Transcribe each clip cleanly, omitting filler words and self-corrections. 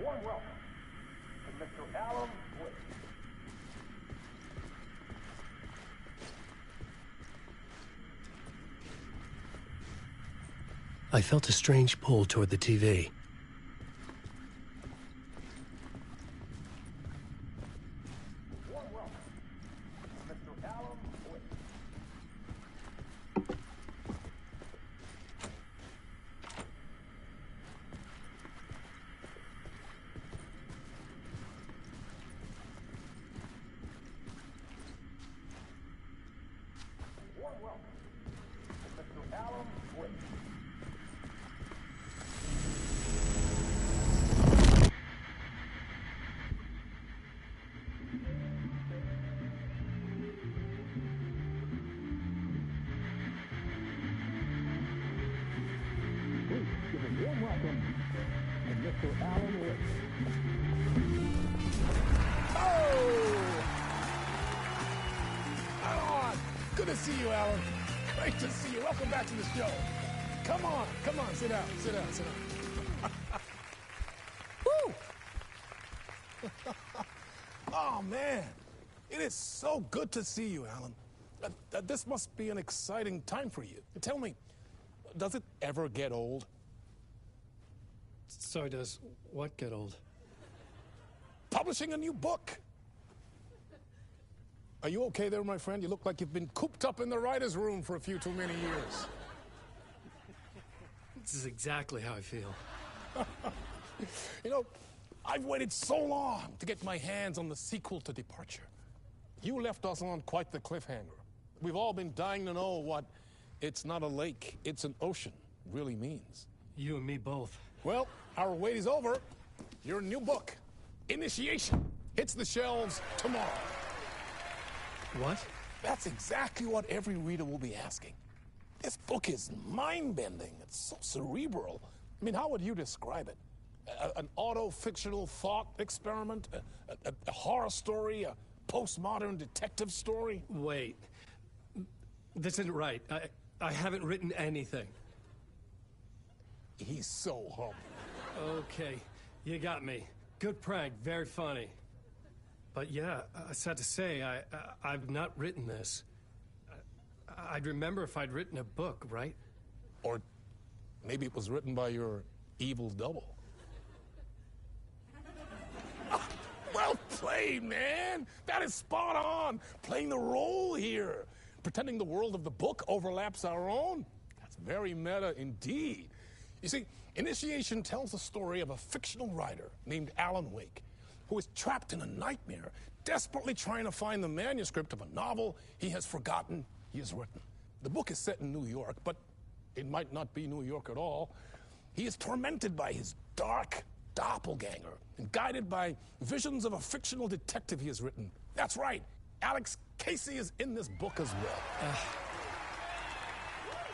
warm welcome to Mr. Alan Wake. I felt a strange pull toward the TV. Warm welcome to Mr. Alan Wake. Warm welcome to Mr. Alan Wake. Please give a warm welcome to Mr. Alan Wake. Oh, good to see you, Alan. Great to see you. Welcome back to the show. Come on, sit down. Woo! Oh, man. It is so good to see you, Alan. This must be an exciting time for you. Tell me, does it ever get old? So does what get old? Publishing a new book. Are you okay there, my friend? You look like you've been cooped up in the writer's room for a few too many years. This is exactly how I feel. You know, I've waited so long to get my hands on the sequel to Departure. You left us on quite the cliffhanger. We've all been dying to know what "it's not a lake, it's an ocean" really means. You and me both. Well, our wait is over. Your new book, Initiation, hits the shelves tomorrow. What? That's exactly what every reader will be asking. This book is mind-bending. It's so cerebral. I mean, how would you describe it? An auto-fictional thought experiment? A horror story? A postmodern detective story? Wait. This isn't right. I haven't written anything. He's so humble. Okay, you got me. Good prank, very funny. But yeah, sad to say, I've not written this. I'd remember if I'd written a book, right? Or maybe it was written by your evil double. Well played, man. That is spot on. Playing the role here. Pretending the world of the book overlaps our own. That's very meta indeed. You see, Initiation tells the story of a fictional writer named Alan Wake, who is trapped in a nightmare, desperately trying to find the manuscript of a novel he has forgotten he has written. The book is set in New York, but it might not be New York at all. He is tormented by his dark doppelganger and guided by visions of a fictional detective he has written. That's right, Alex Casey is in this book as well.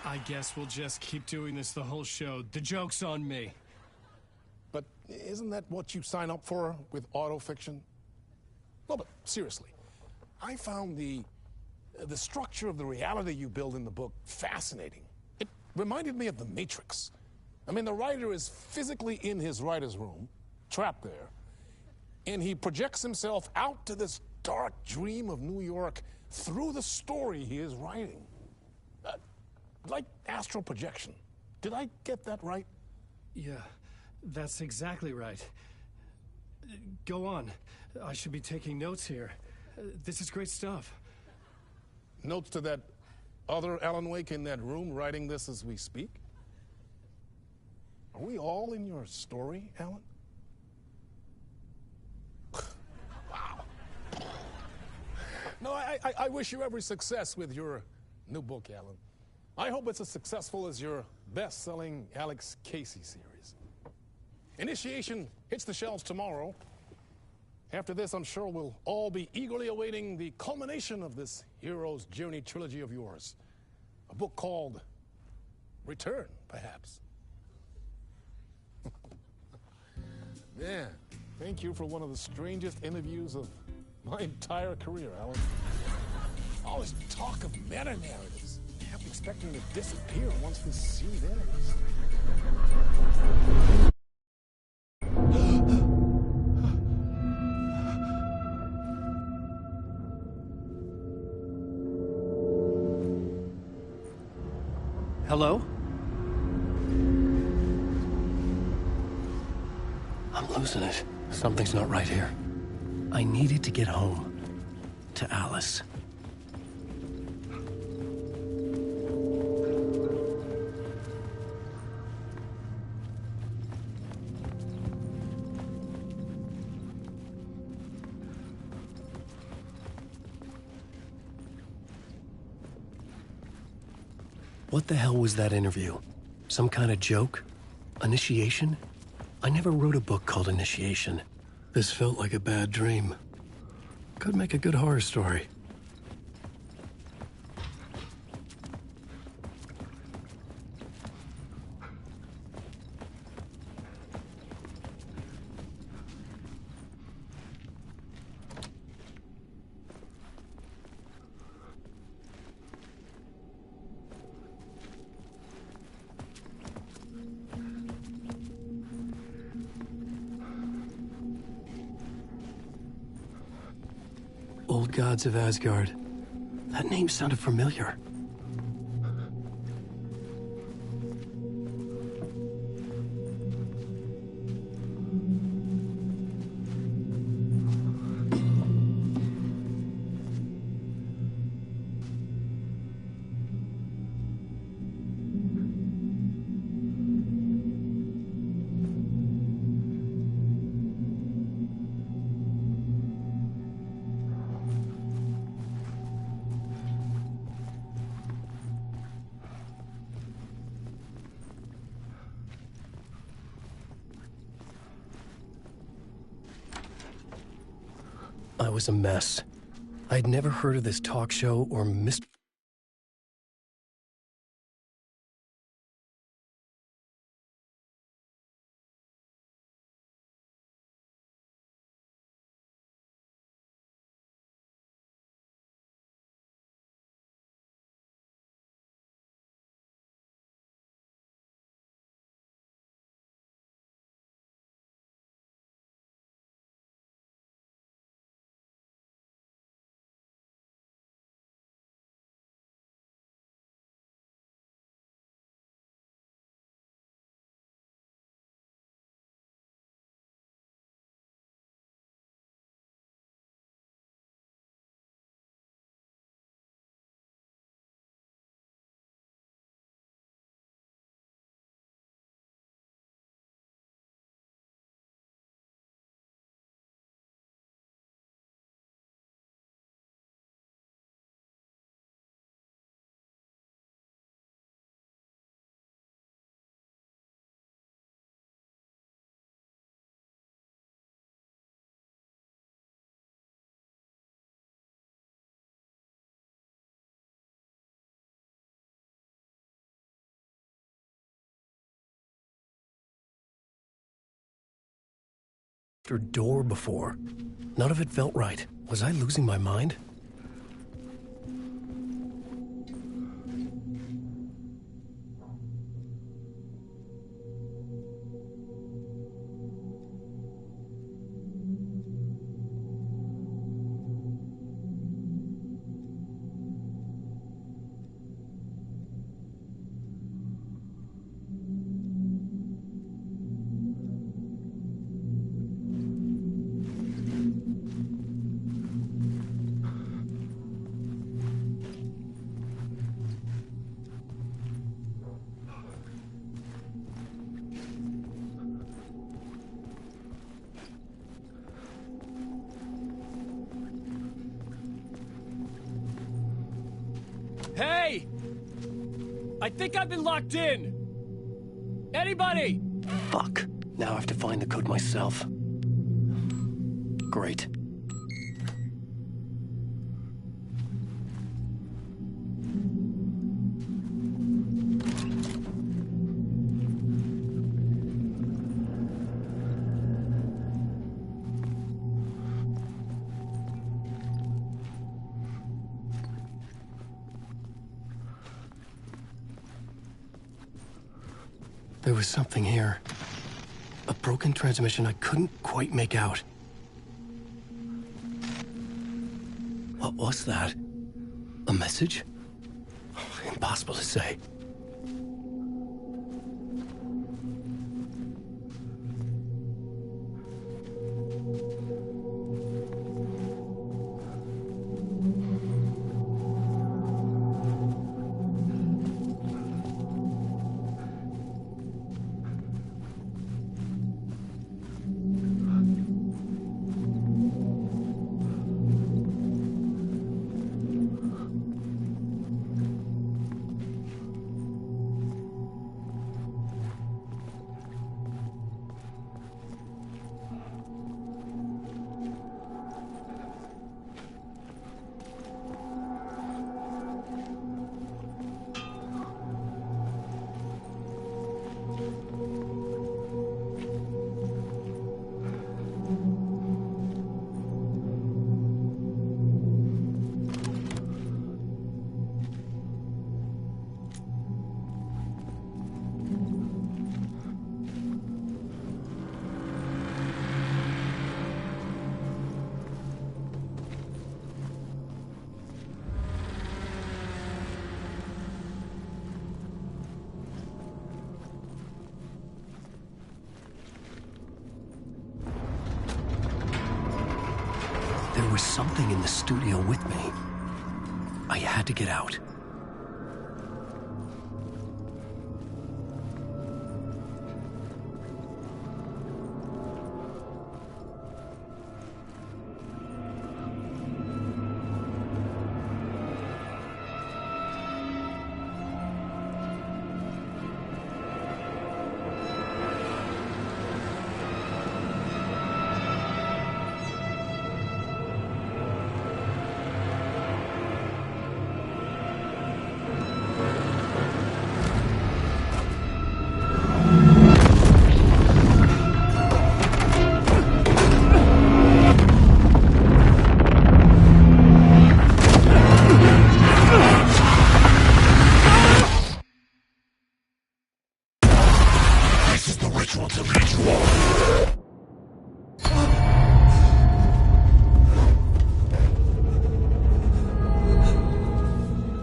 I guess we'll just keep doing this the whole show. The joke's on me. But isn't that what you sign up for with autofiction? No, but seriously, I found the structure of the reality you build in the book fascinating. It reminded me of The Matrix. I mean, the writer is physically in his writer's room, trapped there, and he projects himself out to this dark dream of New York through the story he is writing. Like astral projection. Did I get that right? Yeah, that's exactly right. Go on. I should be taking notes here. This is great stuff. Notes to that other Alan Wake in that room writing this as we speak? Are we all in your story, Alan? Wow. No, I wish you every success with your new book, Alan. I hope it's as successful as your best-selling Alex Casey series. Initiation hits the shelves tomorrow. After this, I'm sure we'll all be eagerly awaiting the culmination of this hero's journey trilogy of yours. A book called Return, perhaps. Man, thank you for one of the strangest interviews of my entire career, Alan. All this talk of meta-narratives. I kept expecting to disappear once this scene ends. Hello? I'm losing it. Something's not right here. I needed to get home. To Alice. What the hell was that interview? Some kind of joke? Initiation? I never wrote a book called Initiation. This felt like a bad dream. Could make a good horror story. Old Gods of Asgard. That name sounded familiar. I was a mess. I'd never heard of this talk show or Mr. door before. None of it felt right. Was I losing my mind? Hey! I think I've been locked in! Anybody? Fuck. Now I have to find the code myself. Great. There was something here. A broken transmission I couldn't quite make out. What was that? A message? Impossible to say. was something in the studio with me. I had to get out.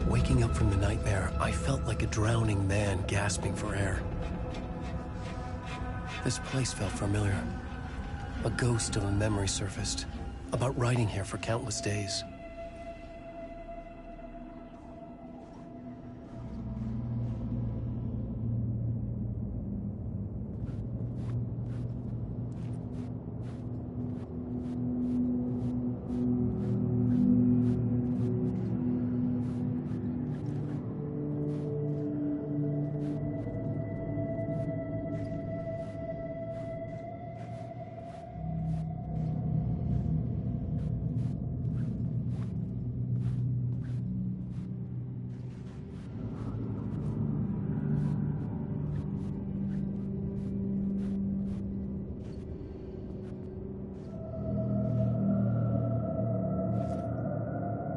Waking up from the nightmare, I felt like a drowning man gasping for air. This place felt familiar. A ghost of a memory surfaced, about riding here for countless days.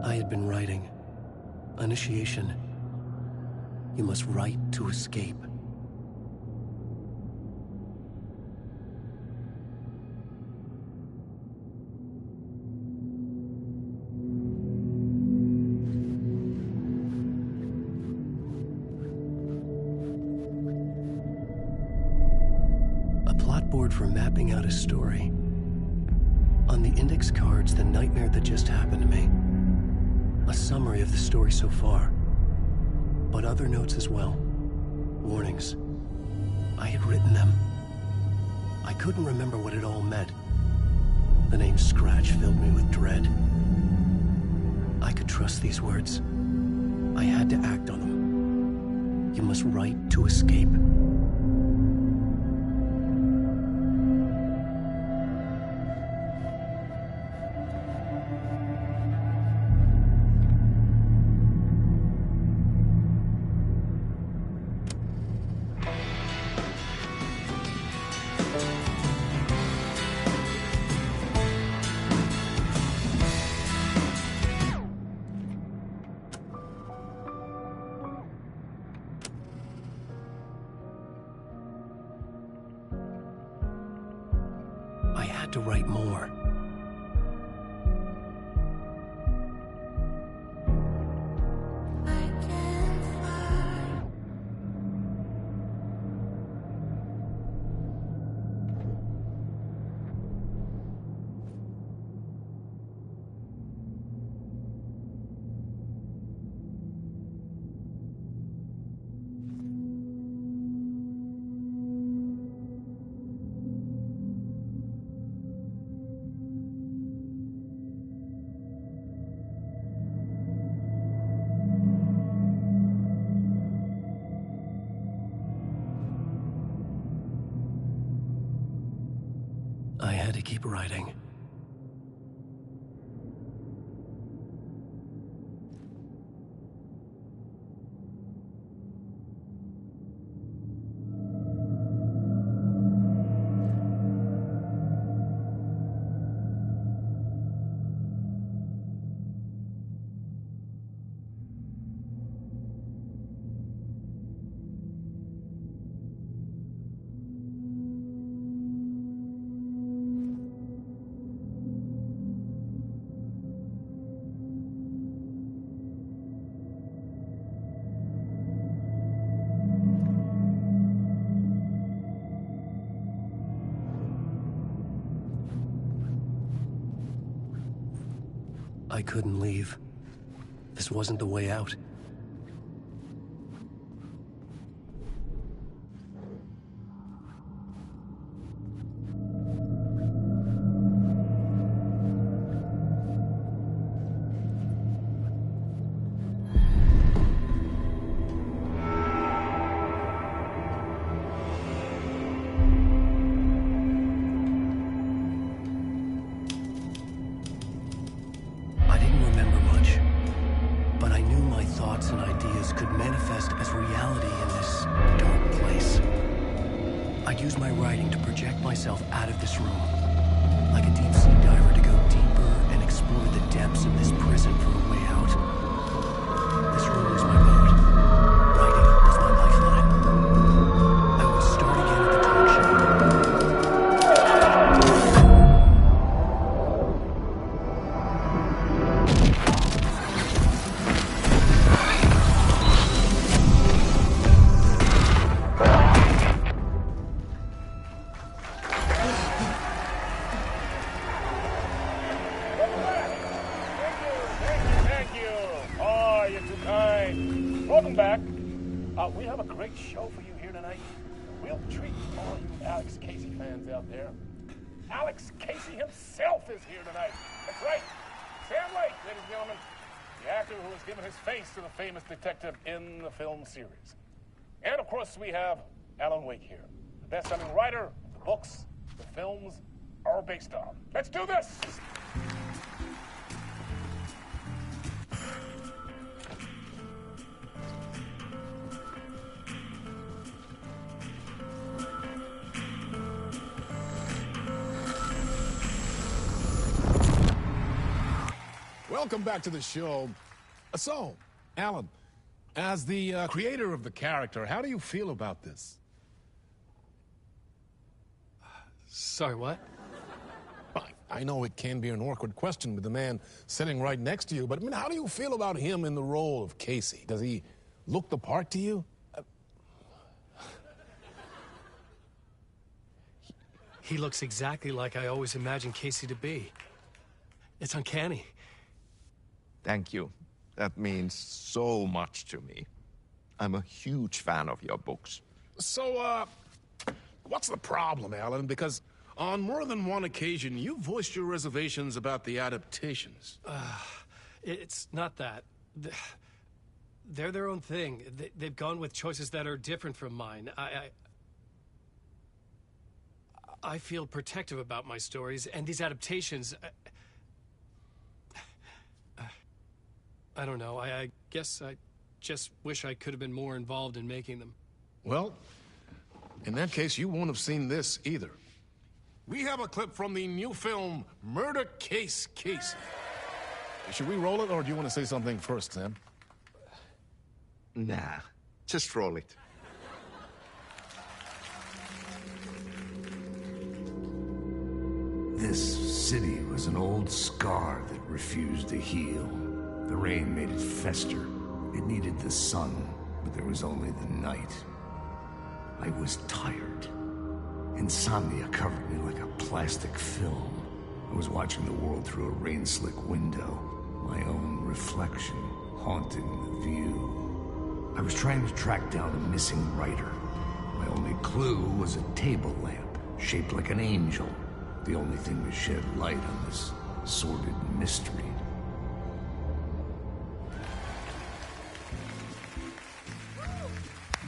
I had been writing. Initiation. You must write to escape. A plot board for mapping out a story. On the index cards, the nightmare that just happened to me. A summary of the story so far, but other notes as well. Warnings. I had written them. I couldn't remember what it all meant. The name Scratch filled me with dread. I could trust these words. I had to act on them. You must write to escape. I had to write more. I had to keep writing. I couldn't leave. This wasn't the way out. I didn't remember much, but I knew my thoughts and ideas could manifest as reality in this dark place. I'd use my writing to project myself out of this room, like a deep-sea diver to go deeper and explore the depths of this prison for a way out. This room was my boat. Writing was my lifeline. I would start again at the talk show. Thank you. Oh, you're too kind. Welcome back. We have a great show for you here tonight. We'll treat all you Alex Casey fans out there. Alex Casey himself is here tonight. That's right. Sam Lake, ladies and gentlemen. The actor who has given his face to the famous detective in the film series. And of course, we have Alan Wake here. The best-selling writer, the books, the films are based on. Let's do this! Welcome back to the show. So, Alan, as the creator of the character, how do you feel about this? Sorry, what? I know it can be an awkward question with the man sitting right next to you, but I mean, how do you feel about him in the role of Casey? Does he look the part to you? He looks exactly like I always imagined Casey to be. It's uncanny. Thank you. That means so much to me. I'm a huge fan of your books. So, what's the problem, Alan? Because on more than one occasion, you voiced your reservations about the adaptations. It's not that. They're their own thing. They've gone with choices that are different from mine. I feel protective about my stories, and these adaptations... I don't know. I guess I just wish I could have been more involved in making them. Well, in that case, you won't have seen this either. We have a clip from the new film, Murder Case Casey. Should we roll it, or do you want to say something first, Sam? Nah, just roll it. This city was an old scar that refused to heal. The rain made it fester. It needed the sun, but there was only the night. I was tired. Insomnia covered me like a plastic film. I was watching the world through a rain-slick window, my own reflection haunting the view. I was trying to track down a missing writer. My only clue was a table lamp, shaped like an angel. The only thing to shed light on this sordid mystery.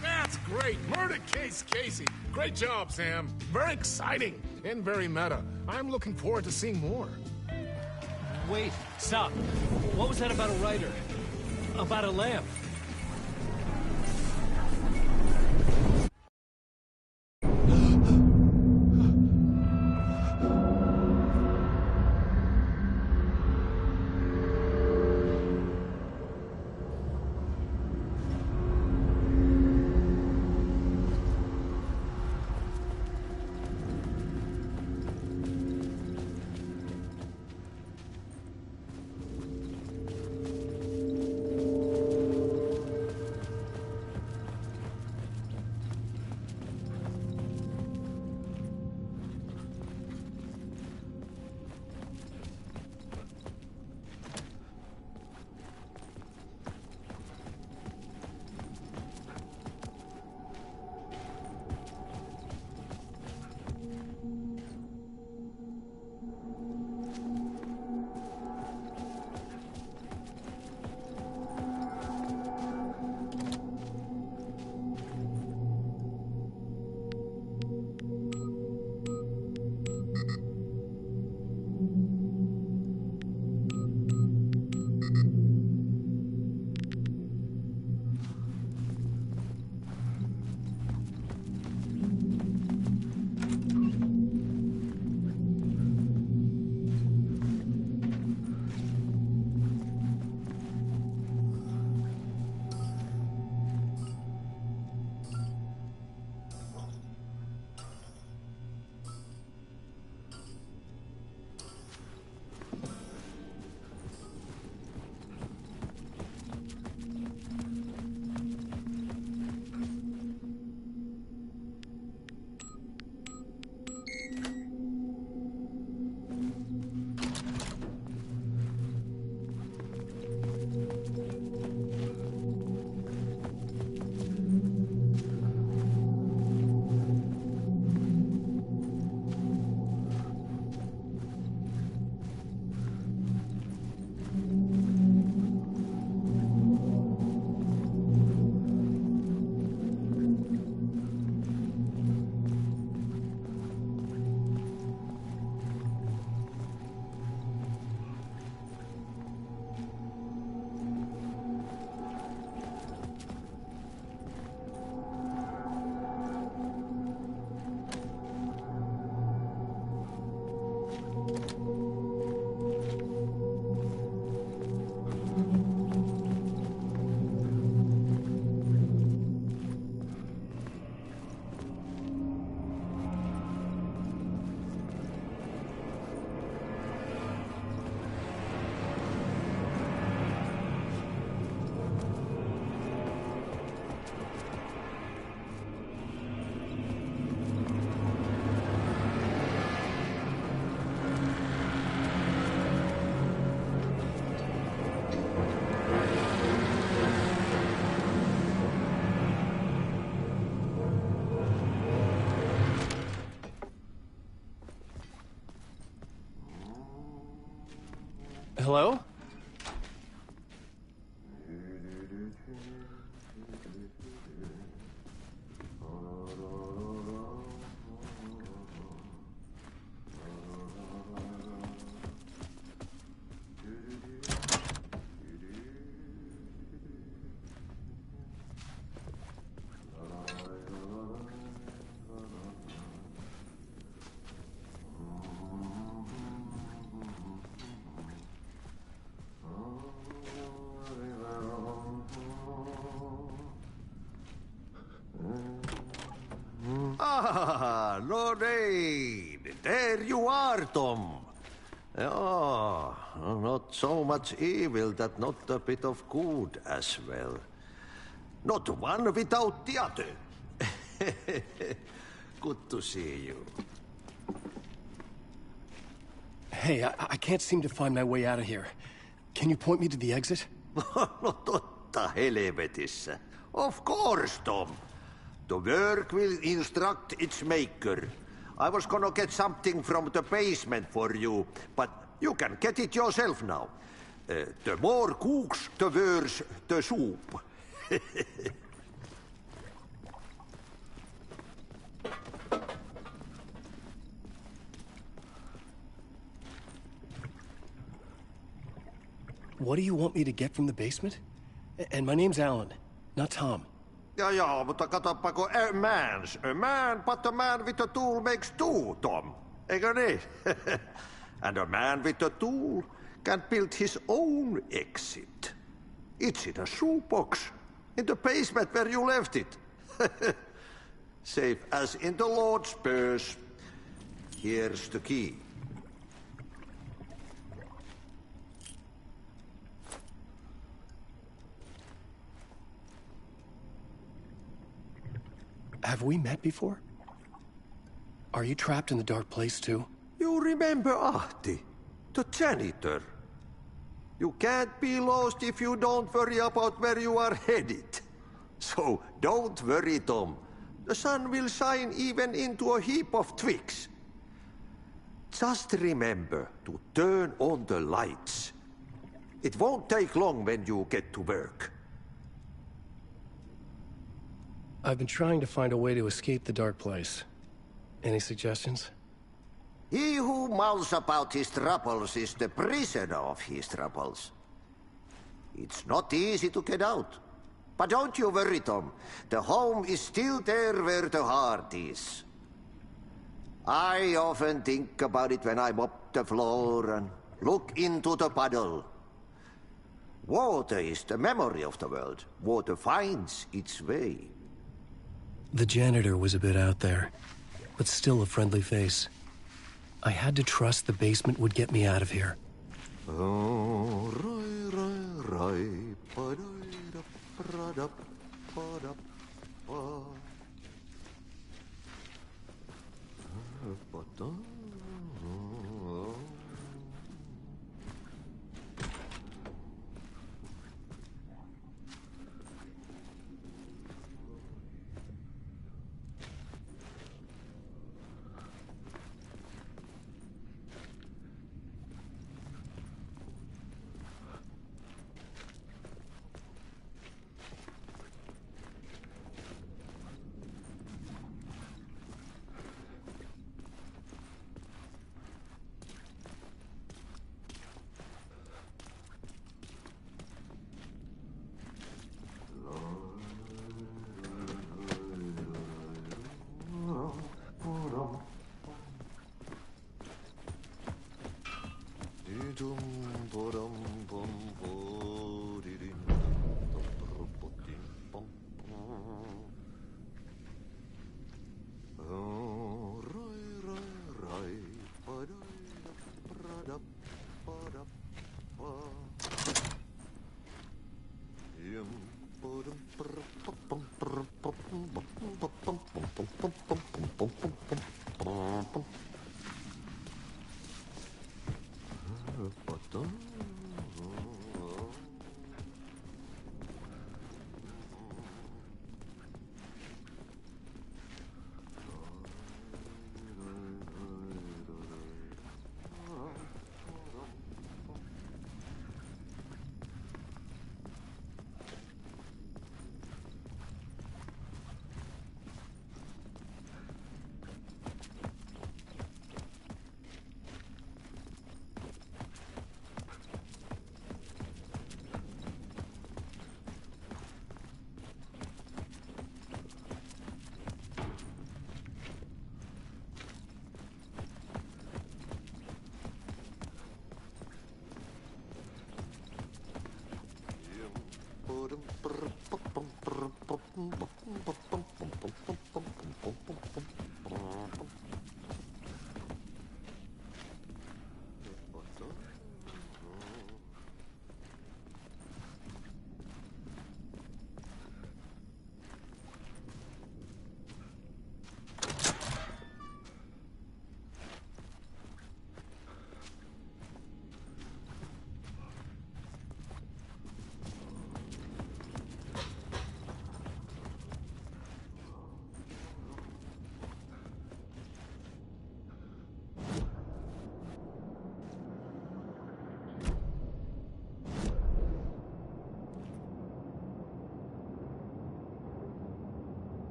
That's great. Murder Case Casey. Great job, Sam. Very exciting and very meta. I'm looking forward to seeing more. Wait, stop. What was that about a writer? About a lamp? Hello? Ah, Lorraine! There you are, Tom. Oh, not so much evil that not a bit of good as well. Not one without the other. Good to see you. Hey, I can't seem to find my way out of here. Can you point me to the exit? No totta helvetissä. Of course, Tom. The work will instruct its maker. I was gonna get something from the basement for you, but you can get it yourself now. The more cooks, the worse the soup. What do you want me to get from the basement? And my name's Alan, not Tom. Ja, mutta katoppa, a man, but a man with a tool makes two, Tom. Eikö niin? And a man with a tool can build his own exit. It's in a shoebox, in the basement where you left it. Safe as in the Lord's purse. Here's the key. Have we met before? Are you trapped in the dark place too? You remember Ahti, the janitor. You can't be lost if you don't worry about where you are headed. So don't worry, Tom. The sun will shine even into a heap of twigs. Just remember to turn on the lights. It won't take long when you get to work. I've been trying to find a way to escape the dark place. Any suggestions? He who mouths about his troubles is the prisoner of his troubles. It's not easy to get out. But don't you worry, Tom. The home is still there where the heart is. I often think about it when I mop the floor and look into the puddle. Water is the memory of the world. Water finds its way. The janitor was a bit out there, but still a friendly face. I had to trust the basement would get me out of here.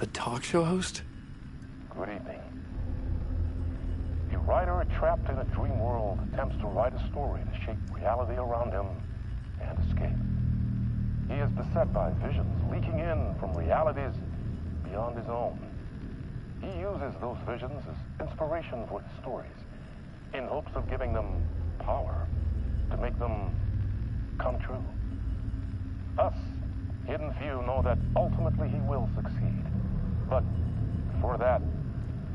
The talk show host? Good evening. A writer trapped in a dream world attempts to write a story to shape reality around him and escape. He is beset by visions leaking in from realities beyond his own. He uses those visions as inspiration for his stories, in hopes of giving them power to make them come true. Us, hidden few, know that ultimately he will succeed. But before that,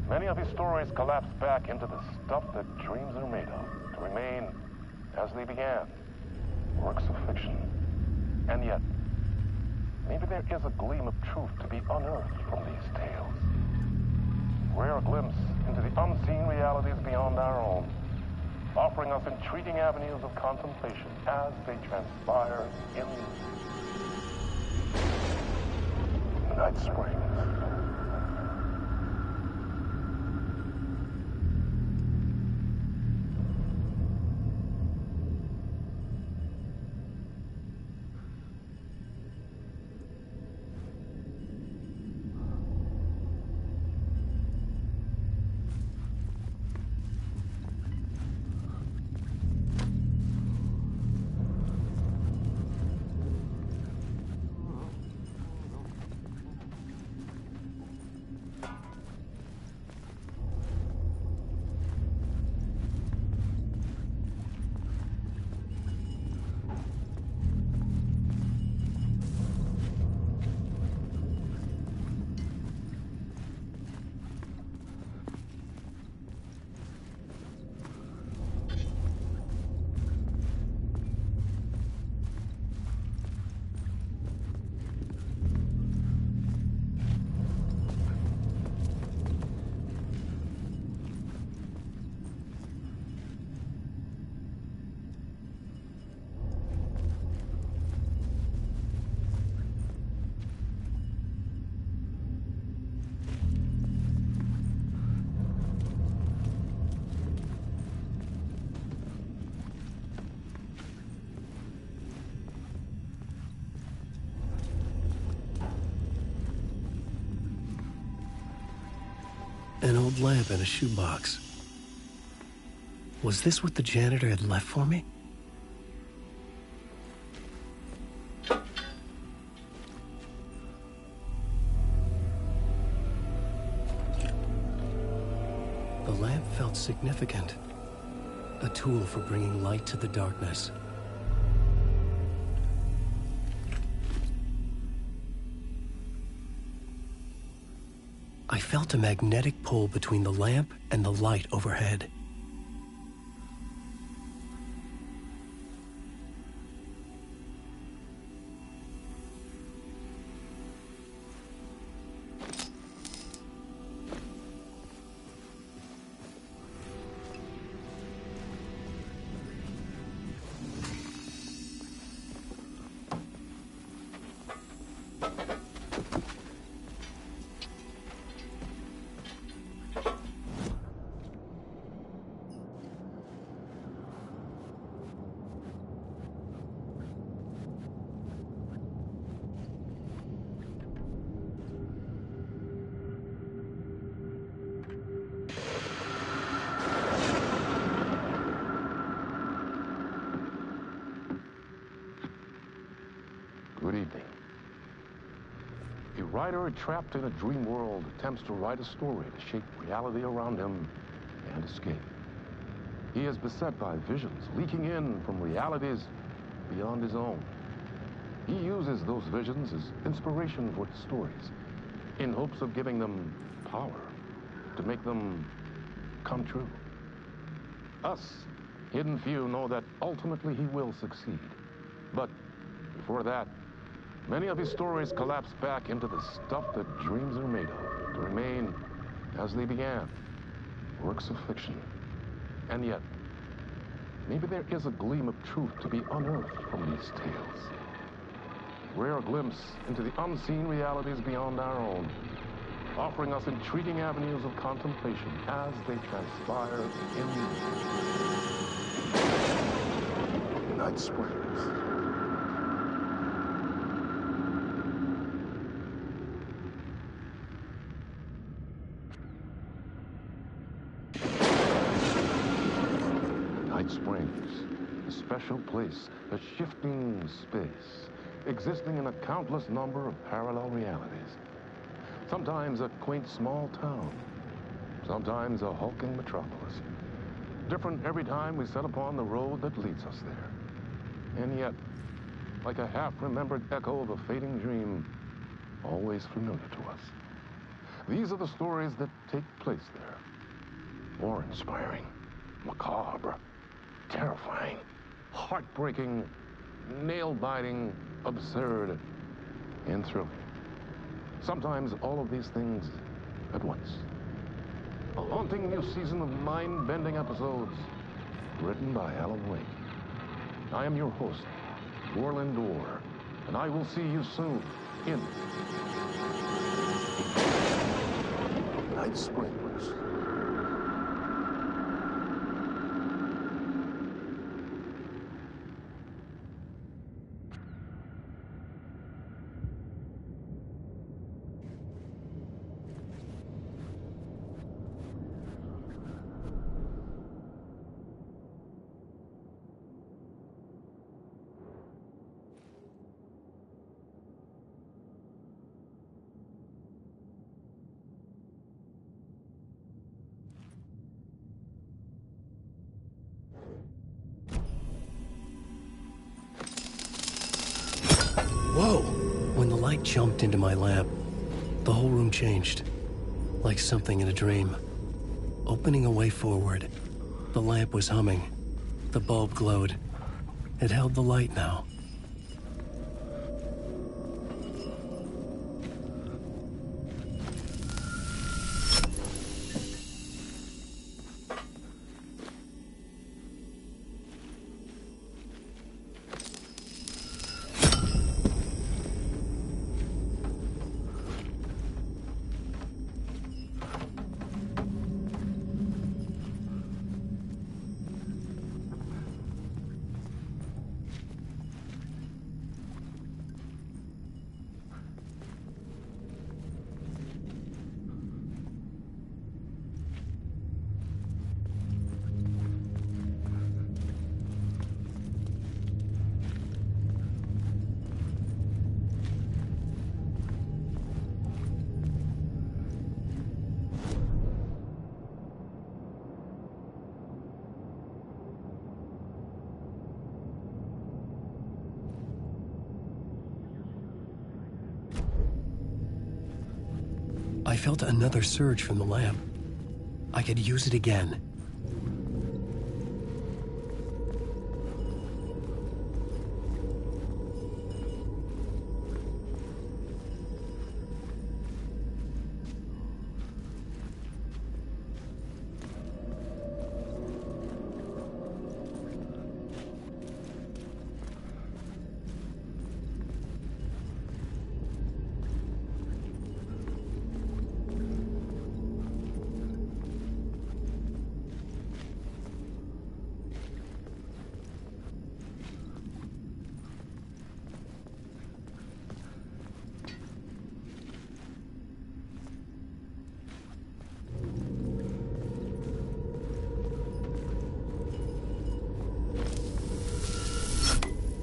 many of his stories collapse back into the stuff that dreams are made of, to remain as they began, works of fiction. And yet, maybe there is a gleam of truth to be unearthed from these tales. Rare glimpse into the unseen realities beyond our own, offering us intriguing avenues of contemplation as they transpire in Night Springs. An old lamp in a shoebox. Was this what the janitor had left for me? The lamp felt significant. A tool for bringing light to the darkness. I felt a magnetic pull between the lamp and the light overhead. Good evening. A writer trapped in a dream world attempts to write a story to shape reality around him and escape. He is beset by visions leaking in from realities beyond his own. He uses those visions as inspiration for his stories, in hopes of giving them power to make them come true. Us, hidden few, know that ultimately he will succeed. But before that, many of his stories collapse back into the stuff that dreams are made of, to remain as they began, works of fiction. And yet, maybe there is a gleam of truth to be unearthed from these tales. Rare glimpse into the unseen realities beyond our own, offering us intriguing avenues of contemplation as they transpire in Night Springs. Night Springs, a special place, a shifting space, existing in a countless number of parallel realities. Sometimes a quaint small town, sometimes a hulking metropolis. Different every time we set upon the road that leads us there. And yet, like a half-remembered echo of a fading dream, always familiar to us. These are the stories that take place there. Awe-inspiring, macabre, terrifying, heartbreaking, nail-biting, absurd, and thrilling. Sometimes all of these things at once. A haunting new season of mind-bending episodes written by Alan Wake. I am your host, Warland Orr, and I will see you soon in Night Springs. Whoa! When the light jumped into my lamp, the whole room changed. Like something in a dream. Opening a way forward. The lamp was humming. The bulb glowed. It held the light now. I felt another surge from the lamp. I could use it again.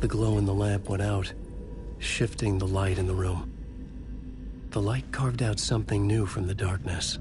The glow in the lamp went out, shifting the light in the room. The light carved out something new from the darkness.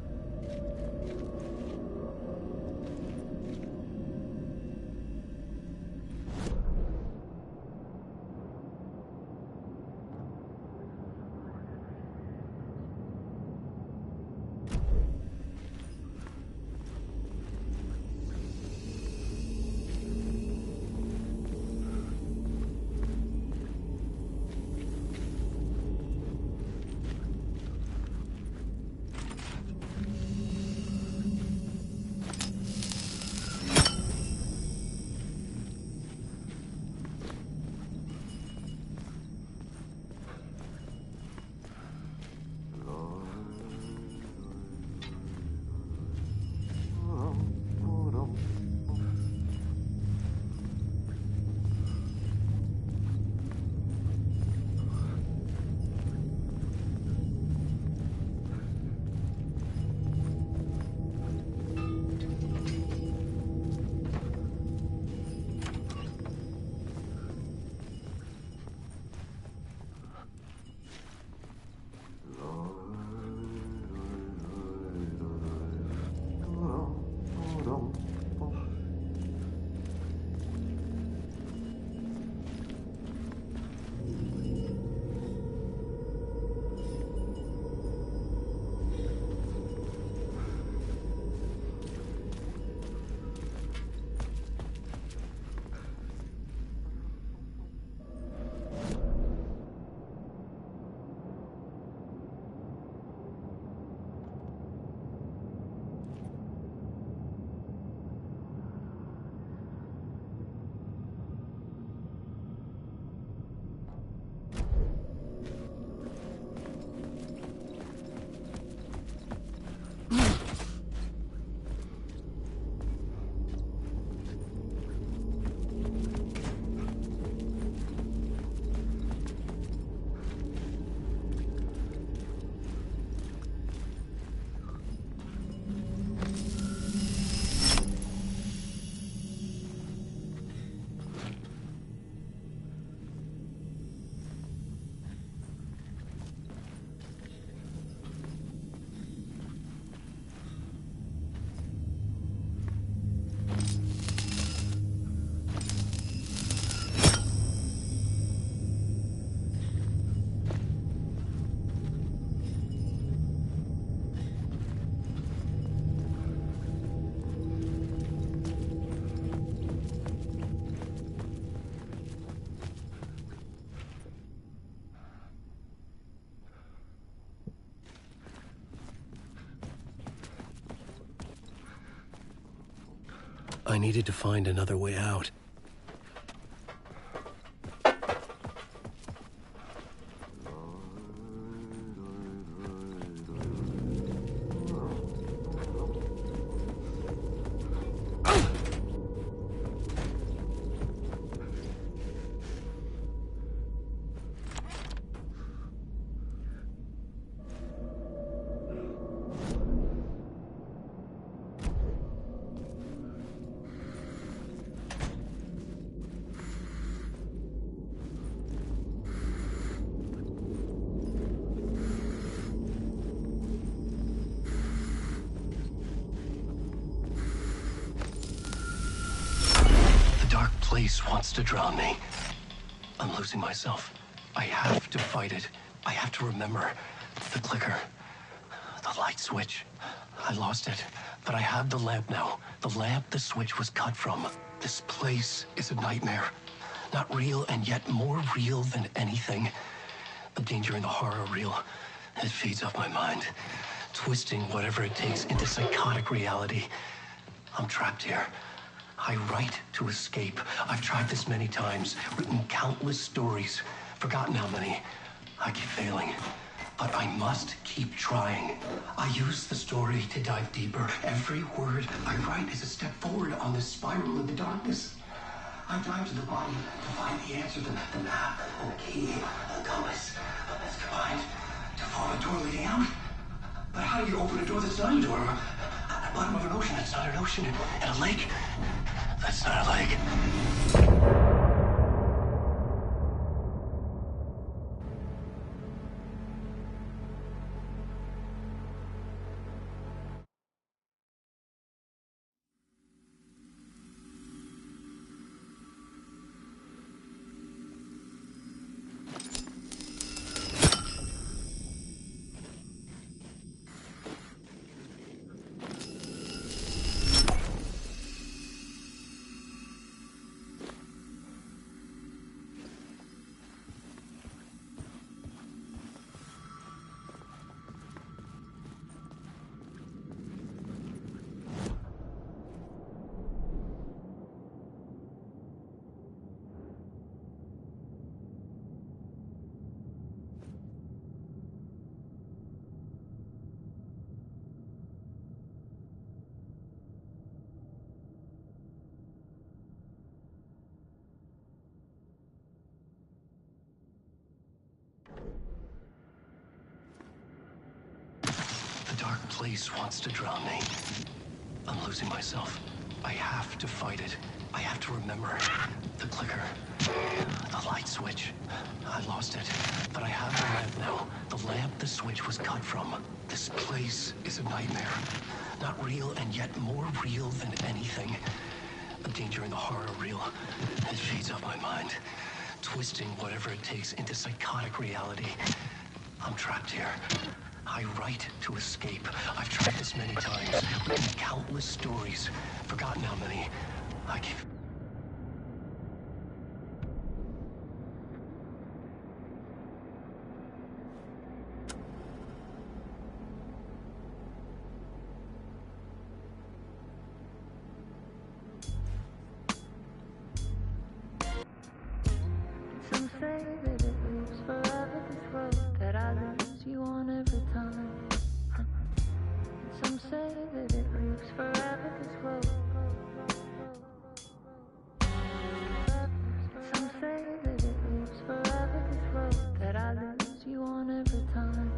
I needed to find another way out. Place wants to drown me. I'm losing myself. I have to fight it. I have to remember. The clicker. The light switch. I lost it. But I have the lamp now. The lamp the switch was cut from. This place is a nightmare. Not real, and yet more real than anything. The danger and the horror real. It feeds off my mind. Twisting whatever it takes into psychotic reality. I'm trapped here. I write to escape. I've tried this many times, written countless stories, forgotten how many. I keep failing, but I must keep trying. I use the story to dive deeper. Every word I write is a step forward on this spiral in the darkness. I dive to the body to find the answer, the map, and the key, the compass. That's combined to form a door leading out. But how do you open a door that's not a door? At the bottom of an ocean that's not an ocean, and a lake that's not a lake. The dark place wants to drown me. I'm losing myself. I have to fight it. I have to remember. The clicker. The light switch. I lost it. But I have the lamp now. The lamp the switch was cut from. This place is a nightmare. not real and yet more real than anything. The danger and the horror real. It feeds up my mind, twisting whatever it takes into psychotic reality. I'm trapped here. I write to escape. I've tried this many times, written countless stories. Forgotten how many. I keep... Some say that it lives forever, this road that I lose you on every time. Some say that it lives forever, this road. Some say that it lives forever, this road that I lose you on every time.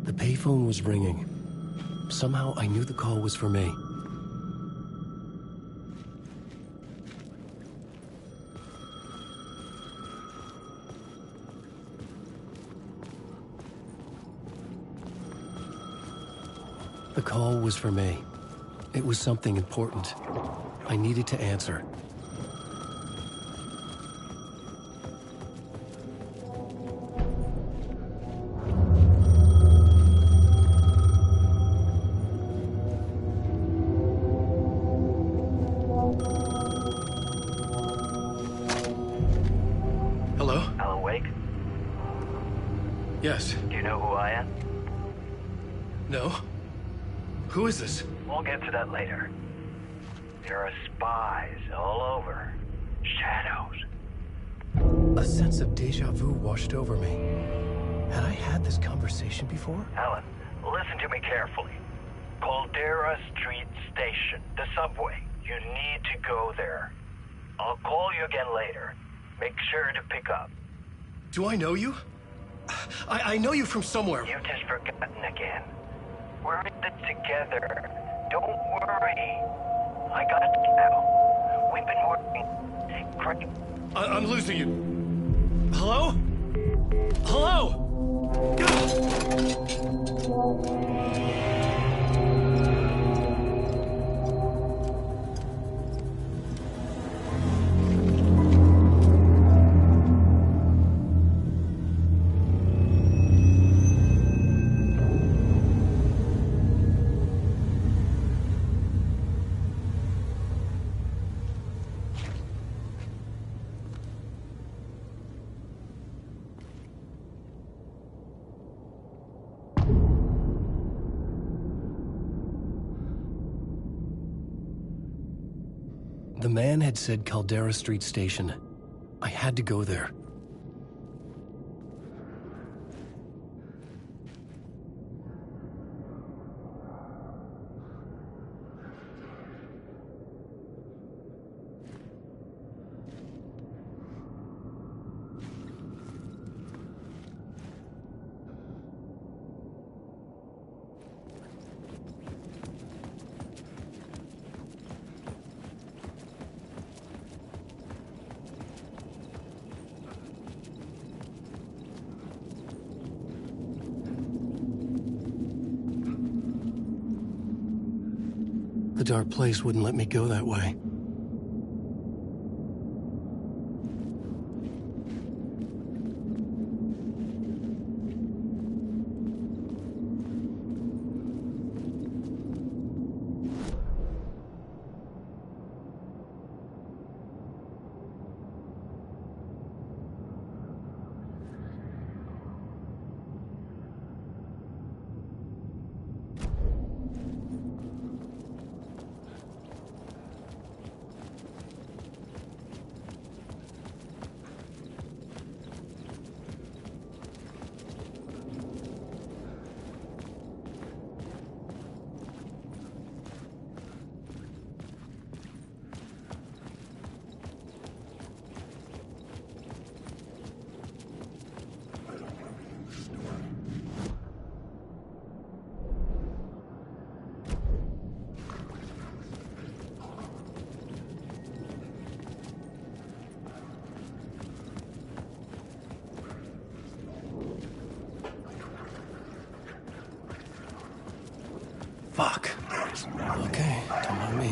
The payphone was ringing. Somehow I knew the call was for me. The call was for me. It was something important. I needed to answer. Hello? Alan Wake? Yes. Do you know who I am? No? Who is this? We'll get to that later. There are spies all over. Shadows. A sense of deja vu washed over me. Had I had this conversation before? Alan, listen to me carefully. Caldera Street Station, the subway. You need to go there. I'll call you again later. Make sure to pick up. Do I know you? I know you from somewhere. You've just forgotten again. We're in it together. Don't worry. I got you now. We've been working. Great. I'm losing you. Hello? Hello? The man had said Caldera Street Station. I had to go there. The dark place wouldn't let me go that way.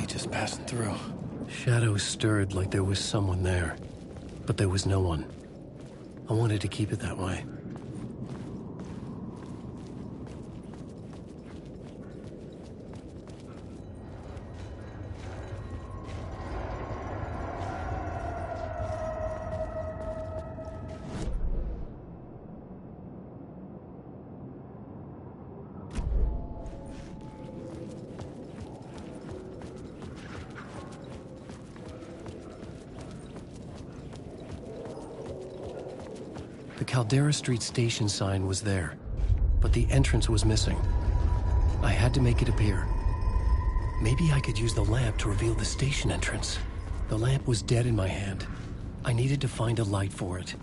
just passing through. Shadows stirred like there was someone there, but there was no one. I wanted to keep it that way. The Caldera Street station sign was there, but the entrance was missing. I had to make it appear. Maybe I could use the lamp to reveal the station entrance. The lamp was dead in my hand. I needed to find a light for it.